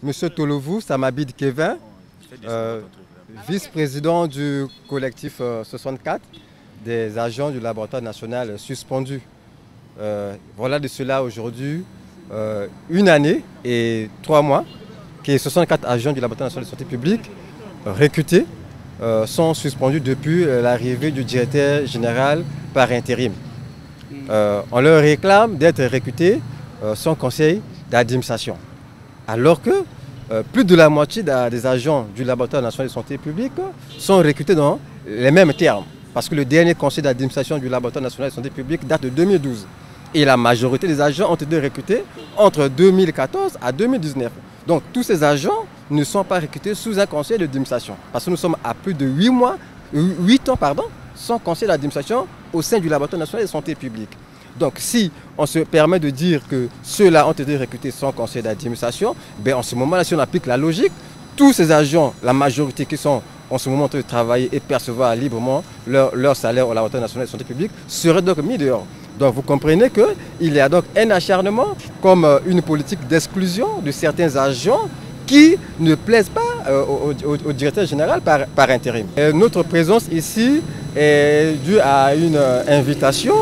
Monsieur Tolovu Samabid Kevin, vice-président du collectif 64 des agents du laboratoire national suspendus. Voilà de cela aujourd'hui une année et 3 mois que 64 agents du laboratoire national de santé publique recrutés sont suspendus depuis l'arrivée du directeur général par intérim. On leur réclame d'être recrutés sans conseil d'administration. Alors que plus de la moitié des agents du laboratoire national de santé publique sont recrutés dans les mêmes termes. Parce que le dernier conseil d'administration du laboratoire national de santé publique date de 2012. Et la majorité des agents ont été recrutés entre 2014 à 2019. Donc tous ces agents ne sont pas recrutés sous un conseil d'administration. Parce que nous sommes à plus de 8 ans sans conseil d'administration au sein du laboratoire national de santé publique. Donc si on se permet de dire que ceux-là ont été recrutés sans conseil d'administration, en ce moment-là, si on applique la logique, tous ces agents, la majorité qui sont en ce moment en train de travailler et percevoir librement leur salaire au laboratoire national de santé publique, seraient donc mis dehors. Donc vous comprenez qu'il y a donc un acharnement comme une politique d'exclusion de certains agents qui ne plaisent pas au directeur général par intérim. Et notre présence ici est due à une invitation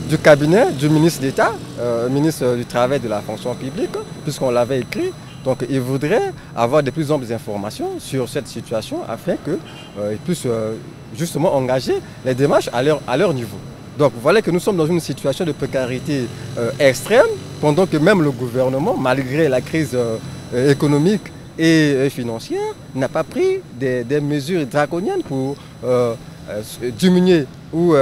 du cabinet du ministre d'État, ministre du Travail et de la fonction publique, puisqu'on l'avait écrit. Donc il voudrait avoir de plus amples informations sur cette situation afin qu'ils puissent justement engager les démarches à leur niveau. Donc voilà que nous sommes dans une situation de précarité extrême, pendant que même le gouvernement, malgré la crise économique et financière, n'a pas pris des mesures draconiennes pour diminuer ou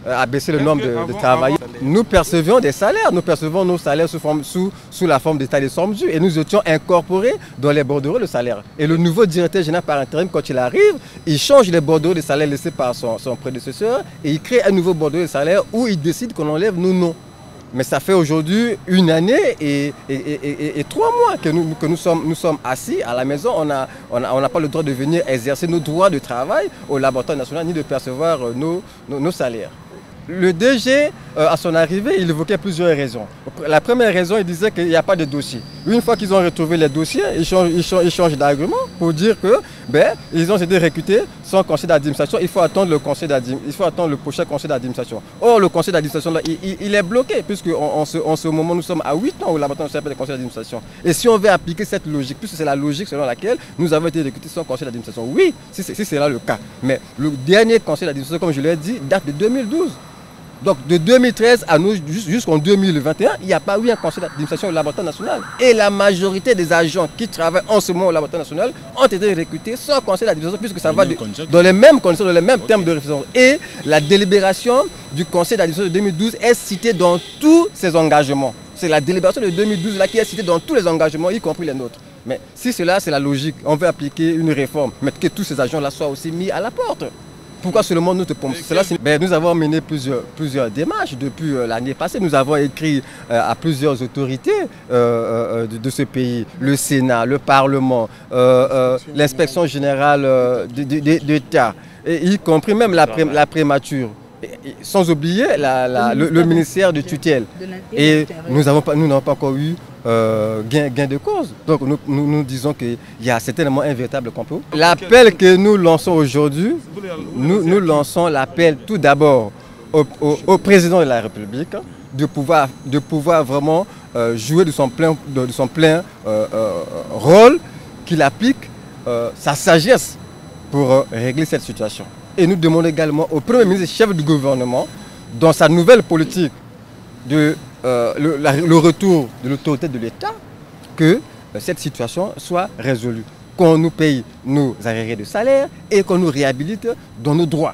abaisser le nombre de travailleurs. Nous percevions des salaires, nous percevons nos salaires sous la forme d'état de sommes dues et nous étions incorporés dans les bordereaux de salaire. Et le nouveau directeur général par intérim, quand il arrive, il change les bordereaux de salaire laissés par son prédécesseur et il crée un nouveau bordereau de salaire où il décide qu'on enlève nos noms. Mais ça fait aujourd'hui une année et 3 mois que nous sommes assis à la maison. On n'a pas le droit de venir exercer nos droits de travail au laboratoire national ni de percevoir nos salaires. Le DG, à son arrivée, il évoquait plusieurs raisons. La première raison, il disait qu'il n'y a pas de dossier. Une fois qu'ils ont retrouvé les dossiers, ils changent d'argument pour dire que ils ont été recrutés sans conseil d'administration. Il faut attendre le prochain conseil d'administration. Or, le conseil d'administration, il est bloqué, puisque en ce moment, nous sommes à 8 ans au laboratoire national de conseil d'administration. Et si on veut appliquer cette logique, puisque c'est la logique selon laquelle nous avons été recrutés sans conseil d'administration, oui, si c'est là le cas. Mais le dernier conseil d'administration, comme je l'ai dit, date de 2012. Donc de 2013 à jusqu'en 2021, il n'y a pas eu un conseil d'administration au laboratoire national. Et la majorité des agents qui travaillent en ce moment au laboratoire national ont été recrutés sans conseil d'administration, puisque ça va dans les mêmes conditions, dans les mêmes termes de référence. Et la délibération du conseil d'administration de 2012 est citée dans tous ces engagements. C'est la délibération de 2012 là qui est citée dans tous les engagements, y compris les nôtres. Mais si cela c'est la logique, on veut appliquer une réforme, mais que tous ces agents-là soient aussi mis à la porte. Pourquoi seulement nous te pompons cela? Nous avons mené plusieurs démarches depuis l'année passée. Nous avons écrit à plusieurs autorités de ce pays, le Sénat, le Parlement, l'inspection générale d'État, y compris même la prémature. Sans oublier le ministère de tutelle. Et nous n'avons pas encore eu gain de cause. Donc nous disons qu'il y a certainement un véritable complot. L'appel que nous lançons aujourd'hui, nous lançons l'appel tout d'abord au président de la République de pouvoir vraiment jouer de son plein rôle, qu'il applique sa sagesse pour régler cette situation. Et nous demandons également au Premier ministre, chef du gouvernement, dans sa nouvelle politique le retour de l'autorité de l'État, que cette situation soit résolue. Qu'on nous paye nos arriérés de salaire et qu'on nous réhabilite dans nos droits.